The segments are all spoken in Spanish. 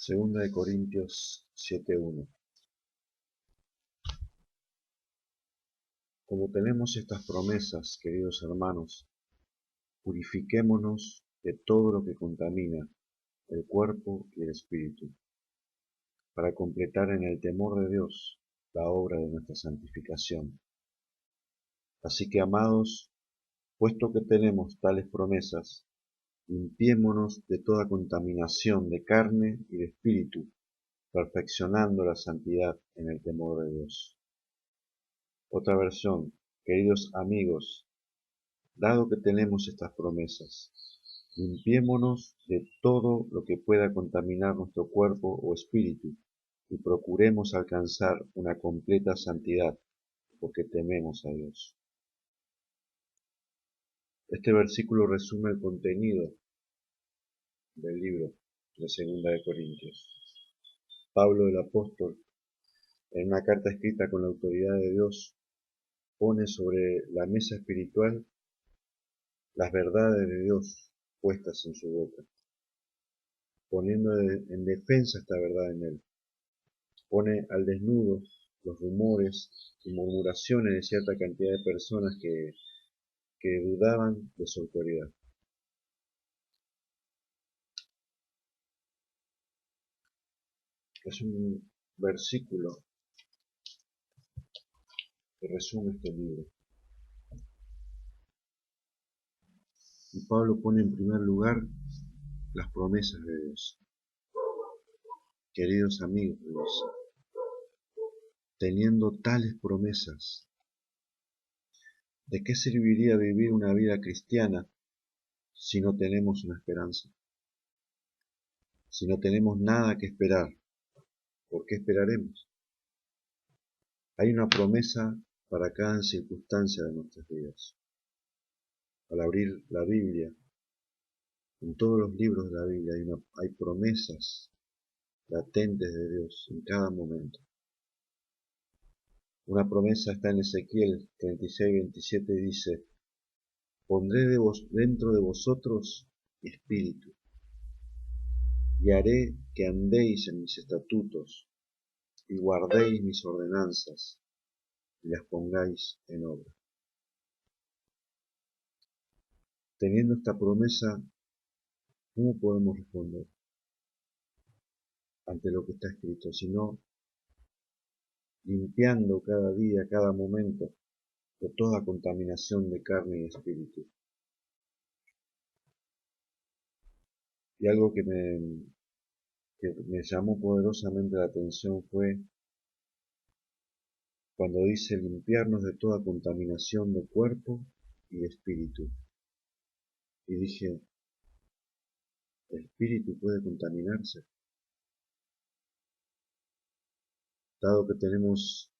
Segunda de Corintios 7:1. Como tenemos estas promesas, queridos hermanos, purifiquémonos de todo lo que contamina el cuerpo y el espíritu, para completar en el temor de Dios la obra de nuestra santificación. Así que, amados, puesto que tenemos tales promesas, limpiémonos de toda contaminación de carne y de espíritu, perfeccionando la santidad en el temor de Dios. Otra versión: queridos amigos, dado que tenemos estas promesas, limpiémonos de todo lo que pueda contaminar nuestro cuerpo o espíritu y procuremos alcanzar una completa santidad, porque tememos a Dios. Este versículo resume el contenido del libro de Segunda de Corintios. Pablo el apóstol, en una carta escrita con la autoridad de Dios, pone sobre la mesa espiritual las verdades de Dios puestas en su boca, poniendo en defensa esta verdad en él. Pone al desnudo los rumores y murmuraciones de cierta cantidad de personas que dudaban de su autoridad. Es un versículo que resume este libro. Y Pablo pone en primer lugar las promesas de Dios. Queridos amigos, teniendo tales promesas, ¿de qué serviría vivir una vida cristiana si no tenemos una esperanza? Si no tenemos nada que esperar, ¿por qué esperaremos? Hay una promesa para cada circunstancia de nuestras vidas. Al abrir la Biblia, en todos los libros de la Biblia hay promesas latentes de Dios en cada momento. Una promesa está en Ezequiel 36:27 y dice: pondré dentro de vosotros espíritu, y haré que andéis en mis estatutos, y guardéis mis ordenanzas, y las pongáis en obra. Teniendo esta promesa, ¿cómo podemos responder ante lo que está escrito? Sino limpiando cada día, cada momento, de toda contaminación de carne y espíritu. Y algo que me llamó poderosamente la atención fue cuando dice limpiarnos de toda contaminación de cuerpo y de espíritu. Y dije, ¿el espíritu puede contaminarse? Dado que tenemos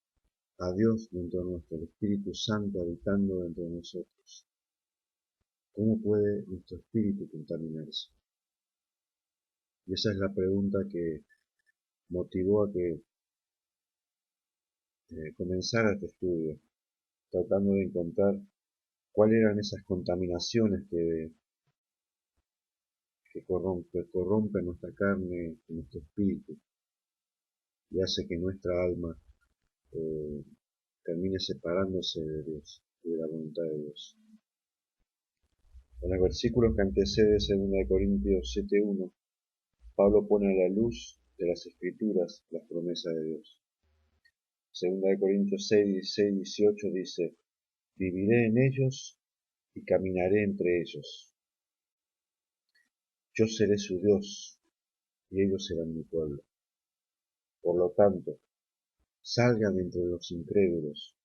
a Dios dentro de nuestro, el Espíritu Santo habitando dentro de nosotros, ¿cómo puede nuestro espíritu contaminarse? Y esa es la pregunta que motivó a que comenzara este estudio, tratando de encontrar cuáles eran esas contaminaciones que corrompen nuestra carne y nuestro espíritu y hace que nuestra alma eh, termine separándose de Dios y de la voluntad de Dios. En los versículos que antecede 2 Corintios 7:1, Pablo pone a la luz de las Escrituras las promesas de Dios. 2 Corintios 6:16, 18 dice: viviré en ellos y caminaré entre ellos. Yo seré su Dios y ellos serán mi pueblo. Por lo tanto, salgan de entre los incrédulos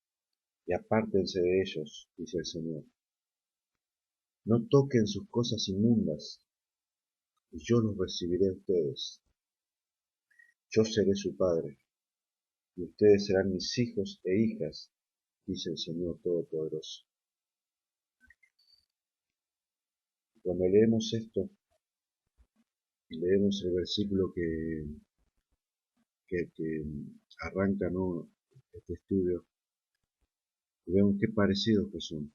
y apártense de ellos, dice el Señor. No toquen sus cosas inmundas, y yo los recibiré a ustedes. Yo seré su Padre, y ustedes serán mis hijos e hijas, dice el Señor Todopoderoso. Cuando leemos esto, y leemos el versículo que arranca, ¿no?, este estudio, y vemos qué parecidos que son.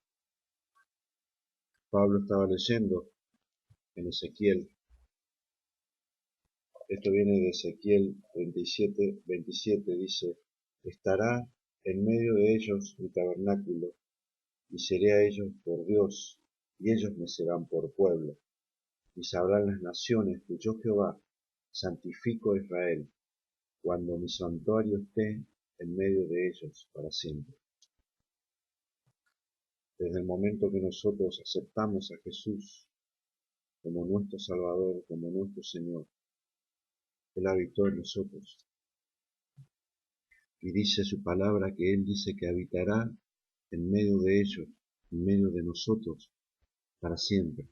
Pablo estaba leyendo en Ezequiel Esto viene de Ezequiel 37, 27, dice, estará en medio de ellos mi tabernáculo, y seré a ellos por Dios, y ellos me serán por pueblo, y sabrán las naciones que yo Jehová santifico a Israel, cuando mi santuario esté en medio de ellos para siempre. Desde el momento que nosotros aceptamos a Jesús como nuestro Salvador, como nuestro Señor, Él habitó en nosotros. Y dice su palabra que Él dice que habitará en medio de ellos, en medio de nosotros, para siempre.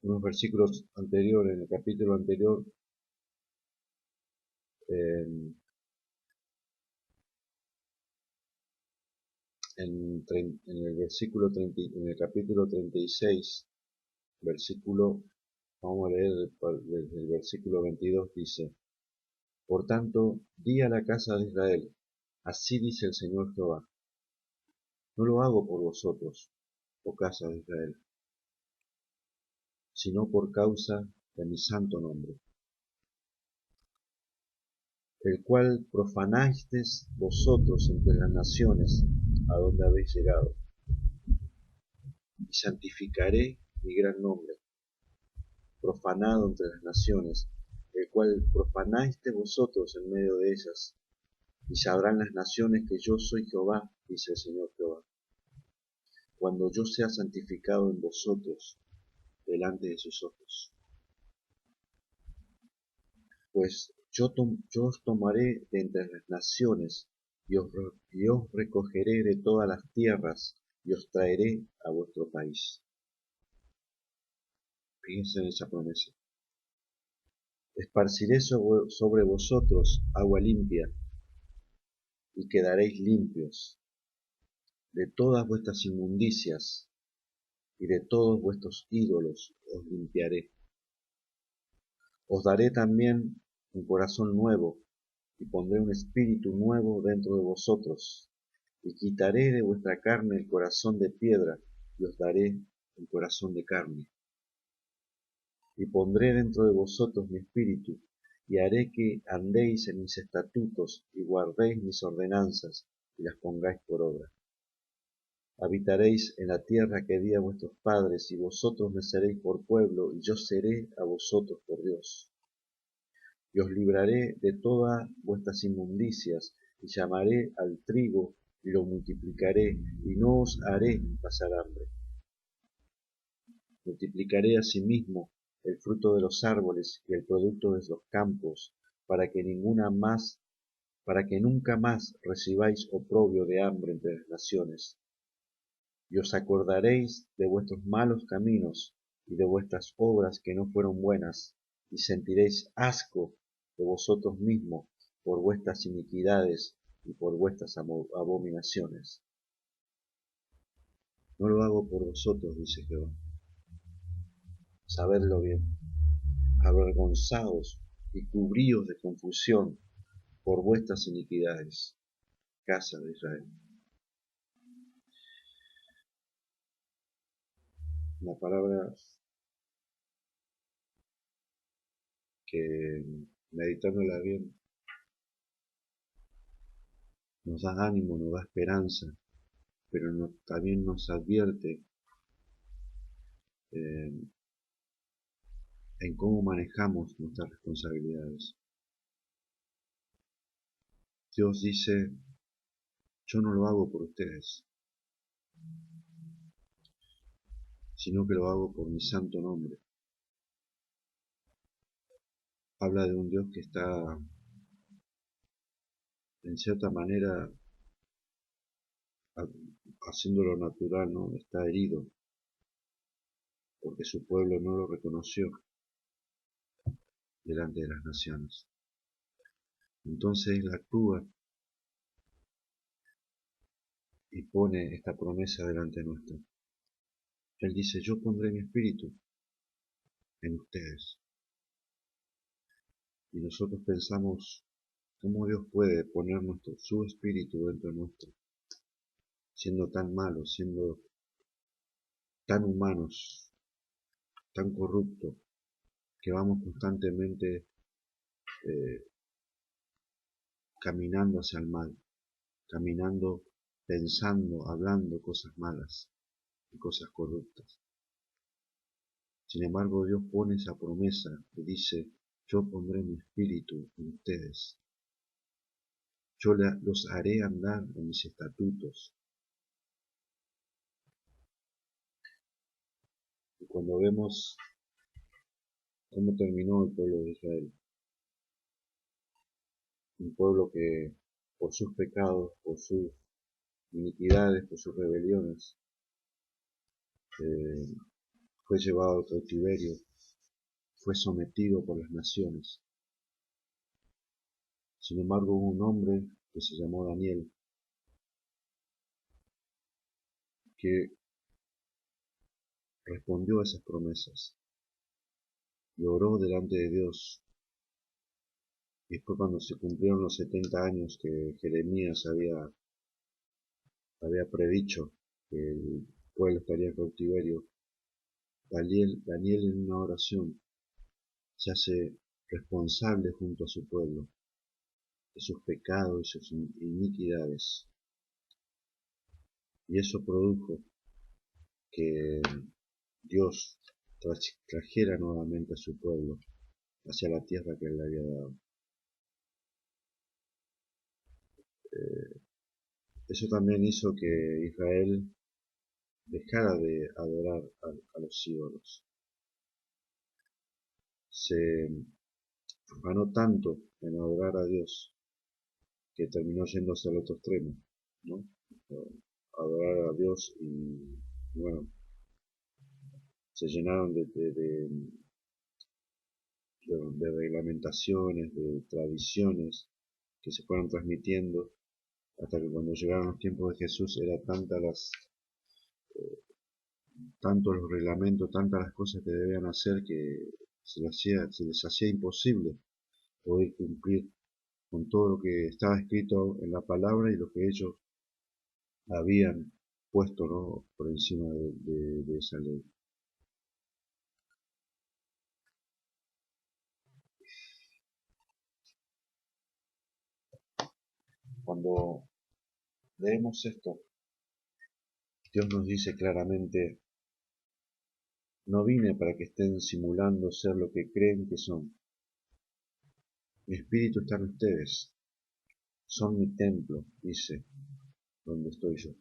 Unos versículos anteriores, en el capítulo anterior, en, en el capítulo 36, vamos a leer desde el versículo 22, dice, por tanto, di a la casa de Israel, así dice el Señor Jehová, no lo hago por vosotros, oh casa de Israel, sino por causa de mi santo nombre, el cual profanasteis vosotros entre las naciones a donde habéis llegado, y santificaré mi gran nombre, profanado entre las naciones, el cual profanasteis vosotros en medio de ellas, y sabrán las naciones que yo soy Jehová, dice el Señor Jehová, cuando yo sea santificado en vosotros delante de sus ojos. Pues yo os tomaré de entre las naciones, y os recogeré de todas las tierras, y os traeré a vuestro país. Fíjense en esa promesa. Esparciré sobre vosotros agua limpia, y quedaréis limpios. De todas vuestras inmundicias y de todos vuestros ídolos os limpiaré. Os daré también un corazón nuevo, y pondré un espíritu nuevo dentro de vosotros, y quitaré de vuestra carne el corazón de piedra, y os daré un corazón de carne. Y pondré dentro de vosotros mi espíritu, y haré que andéis en mis estatutos, y guardéis mis ordenanzas, y las pongáis por obra. Habitaréis en la tierra que di a vuestros padres, y vosotros me seréis por pueblo, y yo seré a vosotros por Dios. Y os libraré de todas vuestras inmundicias, y llamaré al trigo, y lo multiplicaré, y no os haré pasar hambre. Multiplicaré asimismo el fruto de los árboles y el producto de los campos, para que nunca más recibáis oprobio de hambre entre las naciones. Y os acordaréis de vuestros malos caminos y de vuestras obras que no fueron buenas, y sentiréis asco de vosotros mismos por vuestras iniquidades y por vuestras abominaciones. No lo hago por vosotros, dice Jehová. Sabedlo bien. Avergonzaos y cubríos de confusión por vuestras iniquidades, casa de Israel. Una palabra que, meditándola bien, nos da ánimo, nos da esperanza, pero también nos advierte eh, en cómo manejamos nuestras responsabilidades. Dios dice, yo no lo hago por ustedes, sino que lo hago por mi santo nombre. Habla de un Dios que está, en cierta manera, haciendo lo natural, ¿no? Está herido, porque su pueblo no lo reconoció delante de las naciones. Entonces Él actúa y pone esta promesa delante nuestro. Él dice, yo pondré mi espíritu en ustedes. Y nosotros pensamos, ¿cómo Dios puede poner su espíritu dentro nuestro, siendo tan malos, siendo tan humanos? tan corrupto, que vamos constantemente caminando hacia el mal, caminando, pensando, hablando cosas malas y cosas corruptas. Sin embargo, Dios pone esa promesa que dice: yo pondré mi espíritu en ustedes, yo los haré andar en mis estatutos. Y cuando vemos cómo terminó el pueblo de Israel, un pueblo que por sus pecados, por sus iniquidades, por sus rebeliones, eh, fue llevado al cautiverio, fue sometido por las naciones. Sin embargo, hubo un hombre que se llamó Daniel, que respondió a esas promesas y oró delante de Dios. Y después, cuando se cumplieron los 70 años que Jeremías había predicho que el pueblo estaría en cautiverio, Daniel en una oración se hace responsable junto a su pueblo de sus pecados y sus iniquidades. Y eso produjo que Dios trajera nuevamente a su pueblo hacia la tierra que él le había dado. Eso también hizo que Israel dejara de adorar a los ídolos. Se afanó tanto en adorar a Dios que terminó yéndose al otro extremo, ¿no? Adorar a Dios y bueno, se llenaron de reglamentaciones, de tradiciones que se fueron transmitiendo hasta que cuando llegaron los tiempos de Jesús era tantos los reglamentos, tantas las cosas que debían hacer que se les hacía imposible poder cumplir con todo lo que estaba escrito en la palabra y lo que ellos habían puesto, ¿no?, por encima de esa ley. Cuando leemos esto, Dios nos dice claramente: no vine para que estén simulando ser lo que creen que son. Mi espíritu está en ustedes, son mi templo, dice, donde estoy yo.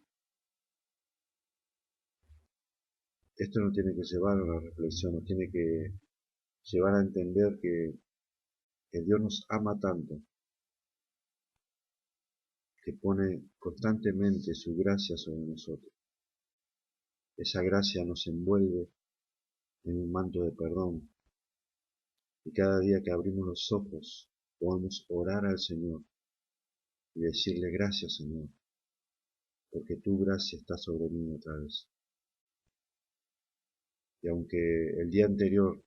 Esto nos tiene que llevar a la reflexión, nos tiene que llevar a entender que Dios nos ama tanto, que pone constantemente su gracia sobre nosotros. Esa gracia nos envuelve en un manto de perdón, y cada día que abrimos los ojos podemos orar al Señor y decirle: gracias, Señor, porque tu gracia está sobre mí otra vez. Y aunque el día anterior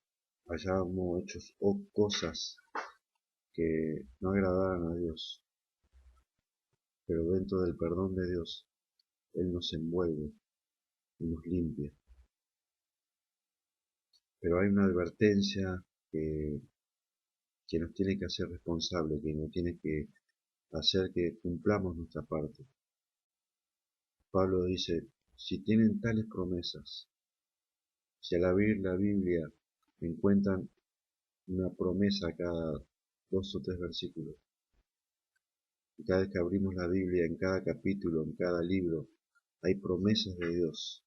hayamos hecho cosas que no agradaran a Dios, pero dentro del perdón de Dios, Él nos envuelve y nos limpia. Pero hay una advertencia que nos tiene que hacer responsables, que nos tiene que hacer que cumplamos nuestra parte. Pablo dice: si tienen tales promesas, si al abrir la Biblia encuentran una promesa cada 2 o 3 versículos, y cada vez que abrimos la Biblia, en cada capítulo, en cada libro, hay promesas de Dios,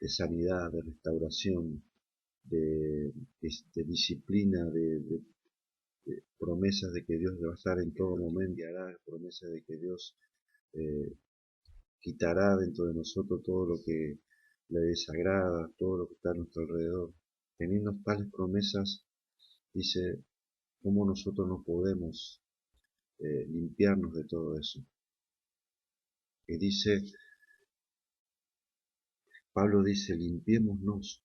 de sanidad, de restauración, de disciplina, de promesas de que Dios va a estar en todo momento y hará, promesas de que Dios eh, quitará dentro de nosotros todo lo que le desagrada, todo lo que está a nuestro alrededor. Teniendo tales promesas, dice: ¿cómo nosotros no podemos limpiarnos de todo eso? Y dice, Pablo dice: limpiémonos.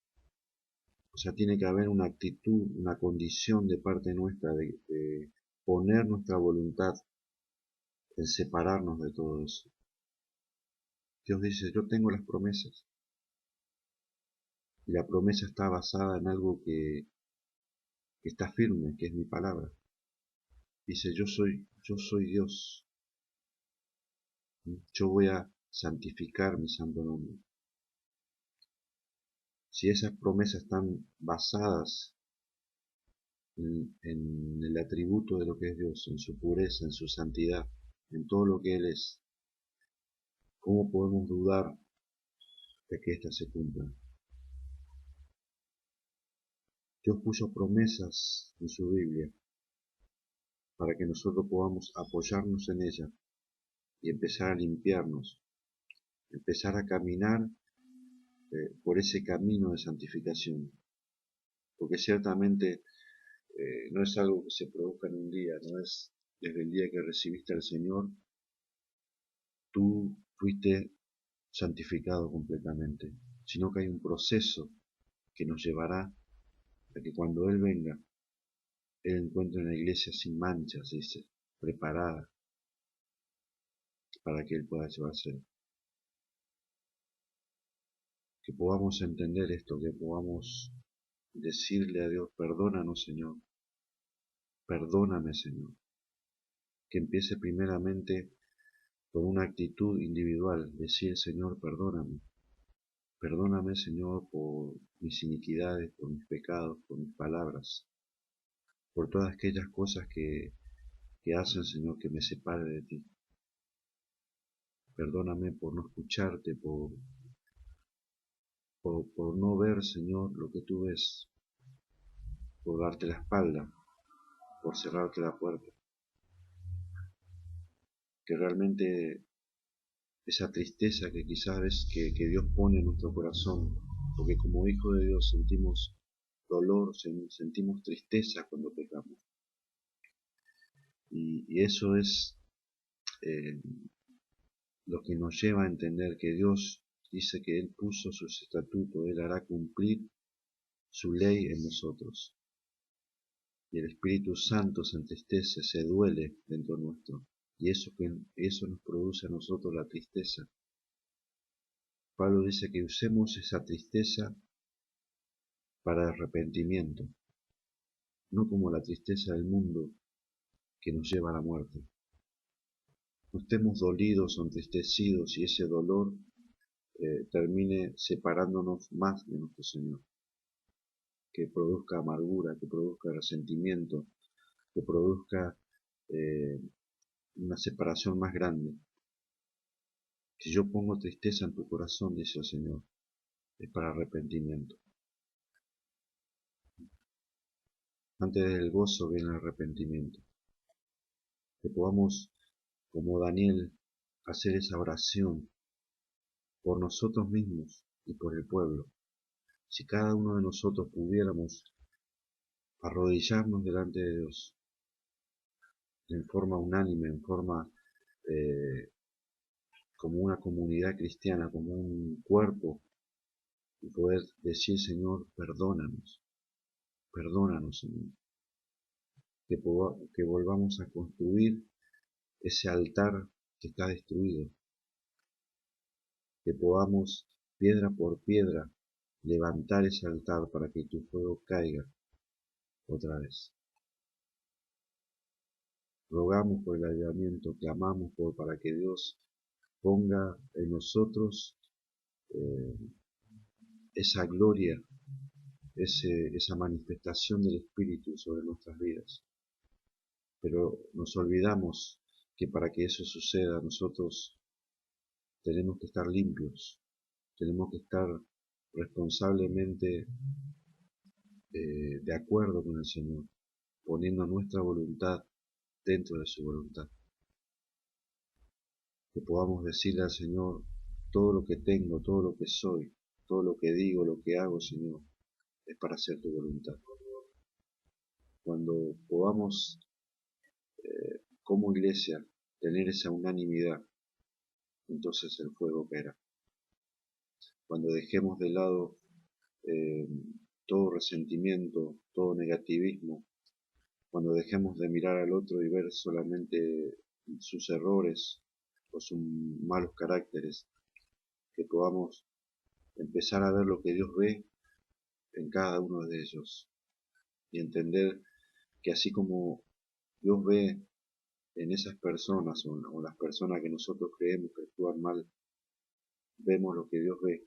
O sea, tiene que haber una actitud, una condición de parte nuestra de poner nuestra voluntad en separarnos de todo eso. Dios dice: yo tengo las promesas. Y la promesa está basada en algo que está firme, que es mi palabra. Dice, yo soy Dios. Yo voy a santificar mi santo nombre. Si esas promesas están basadas en el atributo de lo que es Dios, en su pureza, en su santidad, en todo lo que Él es, ¿cómo podemos dudar de que éstas se cumplan? Dios puso promesas en su Biblia para que nosotros podamos apoyarnos en ella y empezar a limpiarnos, empezar a caminar por ese camino de santificación. Porque ciertamente no es algo que se produzca en un día, no es desde el día que recibiste al Señor, tú fuiste santificado completamente, sino que hay un proceso que nos llevará a que cuando Él venga, Él encuentre una iglesia sin manchas, dice, preparada para que Él pueda llevarse. Que podamos entender esto, que podamos decirle a Dios, perdónanos Señor, perdóname Señor. Que empiece primeramente con una actitud individual, decir Señor, perdóname. Perdóname Señor por mis iniquidades, por mis pecados, por mis palabras, por todas aquellas cosas que hacen Señor que me separe de ti. Perdóname por no escucharte, por no ver Señor lo que tú ves, por darte la espalda, por cerrarte la puerta. Que realmente esa tristeza que quizás ves que Dios pone en nuestro corazón, porque como hijo de Dios sentimos dolor, sentimos tristeza cuando pecamos. Y eso es eh, lo que nos lleva a entender que Dios dice que Él puso sus estatutos, Él hará cumplir su ley en nosotros. Y el Espíritu Santo se entristece, se duele dentro nuestro. Y eso nos produce a nosotros la tristeza. Pablo dice que usemos esa tristeza para arrepentimiento, no como la tristeza del mundo que nos lleva a la muerte. No estemos dolidos o entristecidos y ese dolor termine separándonos más de nuestro Señor, que produzca amargura, que produzca resentimiento, que produzca eh, una separación más grande. Si yo pongo tristeza en tu corazón, dice el Señor, es para arrepentimiento. Antes del gozo viene el arrepentimiento. Que podamos, como Daniel, hacer esa oración por nosotros mismos y por el pueblo. Si cada uno de nosotros pudiéramos arrodillarnos delante de Dios en forma unánime, en forma como una comunidad cristiana, como un cuerpo, y poder decir, Señor, perdónanos, perdónanos, Señor. Que volvamos a construir ese altar que está destruido, que podamos piedra por piedra levantar ese altar para que tu fuego caiga otra vez. Rogamos por el avivamiento, clamamos para que Dios ponga en nosotros eh, esa gloria, esa manifestación del Espíritu sobre nuestras vidas. Pero nos olvidamos que para que eso suceda nosotros tenemos que estar limpios, tenemos que estar responsablemente de acuerdo con el Señor, poniendo nuestra voluntad dentro de su voluntad. Que podamos decirle al Señor todo lo que tengo, todo lo que soy, todo lo que digo, lo que hago, Señor, es para hacer tu voluntad. Cuando podamos, como iglesia, tener esa unanimidad, entonces el fuego caerá. Cuando dejemos de lado eh, todo resentimiento, todo negativismo, cuando dejemos de mirar al otro y ver solamente sus errores o sus malos caracteres, que podamos empezar a ver lo que Dios ve en cada uno de ellos y entender que así como Dios ve en esas personas o las personas que nosotros creemos que actúan mal, vemos lo que Dios ve,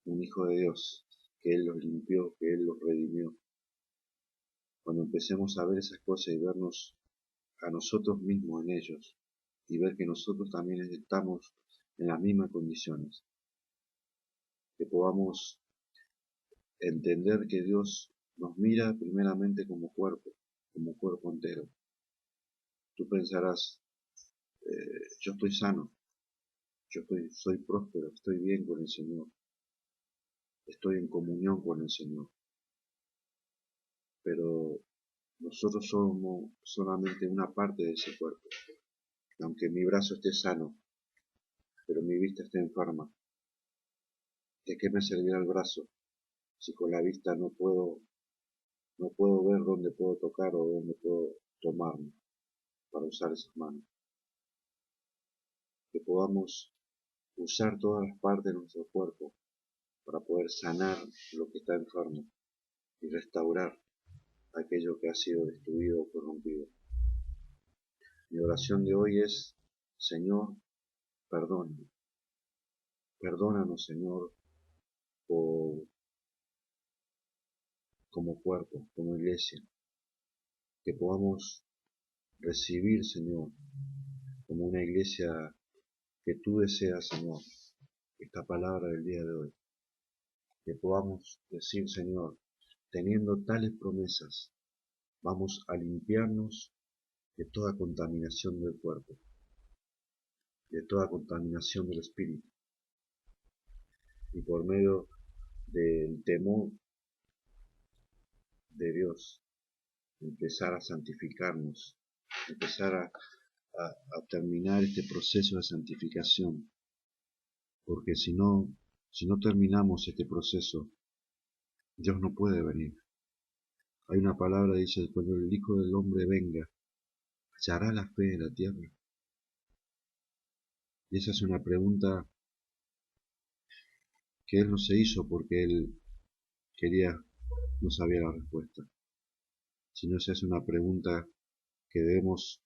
un hijo de Dios, que Él los limpió, que Él los redimió. Cuando empecemos a ver esas cosas y vernos a nosotros mismos en ellos y ver que nosotros también estamos en las mismas condiciones, que podamos entender que Dios nos mira primeramente como cuerpo entero. Tú pensarás, yo estoy sano, soy próspero, estoy bien con el Señor, estoy en comunión con el Señor, pero nosotros somos solamente una parte de ese cuerpo. Aunque mi brazo esté sano, pero mi vista esté enferma, ¿de qué me servirá el brazo si con la vista no puedo ver dónde puedo tocar o dónde puedo tomarme para usar esas manos? Que podamos usar todas las partes de nuestro cuerpo para poder sanar lo que está enfermo y restaurar aquello que ha sido destruido o corrompido. Mi oración de hoy es, Señor, perdónanos. Perdónanos, Señor, como cuerpo, como iglesia, que podamos recibir, Señor, como una iglesia que tú deseas, Señor, esta palabra del día de hoy, que podamos decir, Señor, teniendo tales promesas, vamos a limpiarnos de toda contaminación del cuerpo, de toda contaminación del espíritu, y por medio del temor de Dios, empezar a santificarnos, empezar a terminar este proceso de santificación, porque si no terminamos este proceso, Dios no puede venir. Hay una palabra que dice, cuando el Hijo del Hombre venga, ¿hallará la fe en la tierra? Y esa es una pregunta que Él no se hizo porque Él no sabía la respuesta, sino esa es una pregunta que debemos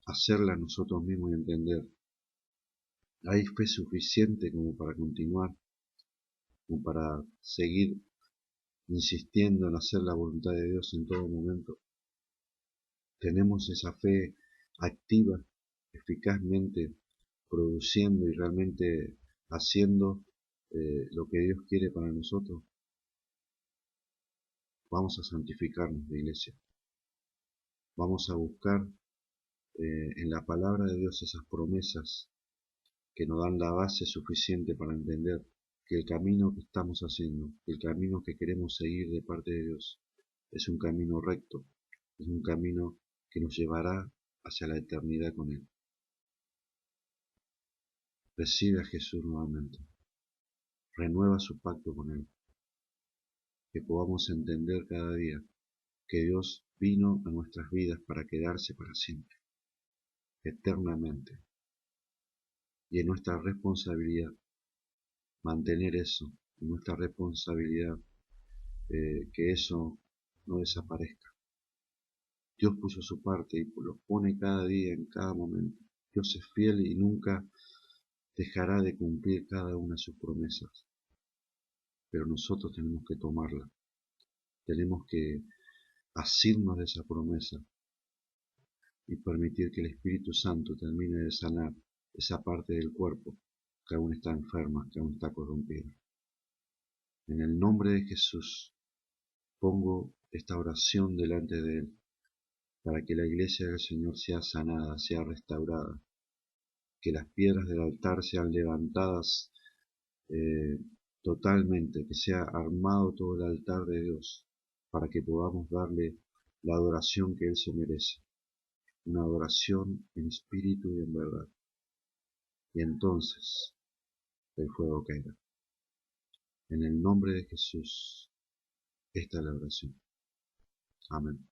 hacerla nosotros mismos y entender. ¿Hay fe suficiente como para continuar, como para seguir insistiendo en hacer la voluntad de Dios en todo momento? ¿Tenemos esa fe activa, eficazmente produciendo y realmente haciendo lo que Dios quiere para nosotros? Vamos a santificarnos, de iglesia. Vamos a buscar en la palabra de Dios esas promesas que nos dan la base suficiente para entender que el camino que estamos haciendo, el camino que queremos seguir de parte de Dios, es un camino recto, es un camino que nos llevará hacia la eternidad con Él. Recibe a Jesús nuevamente, renueva su pacto con Él, que podamos entender cada día que Dios vino a nuestras vidas para quedarse para siempre, eternamente, y es nuestra responsabilidad mantener eso, es nuestra responsabilidad que eso no desaparezca. Dios puso su parte y lo pone cada día, en cada momento. Dios es fiel y nunca dejará de cumplir cada una de sus promesas. Pero nosotros tenemos que tomarla. Tenemos que asirnos de esa promesa y permitir que el Espíritu Santo termine de sanar esa parte del cuerpo que aún está enferma, que aún está corrompida. En el nombre de Jesús pongo esta oración delante de Él, para que la iglesia del Señor sea sanada, sea restaurada, que las piedras del altar sean levantadas totalmente, que sea armado todo el altar de Dios, para que podamos darle la adoración que Él se merece, una adoración en espíritu y en verdad. Y entonces el fuego caerá. En el nombre de Jesús, esta es la oración. Amén.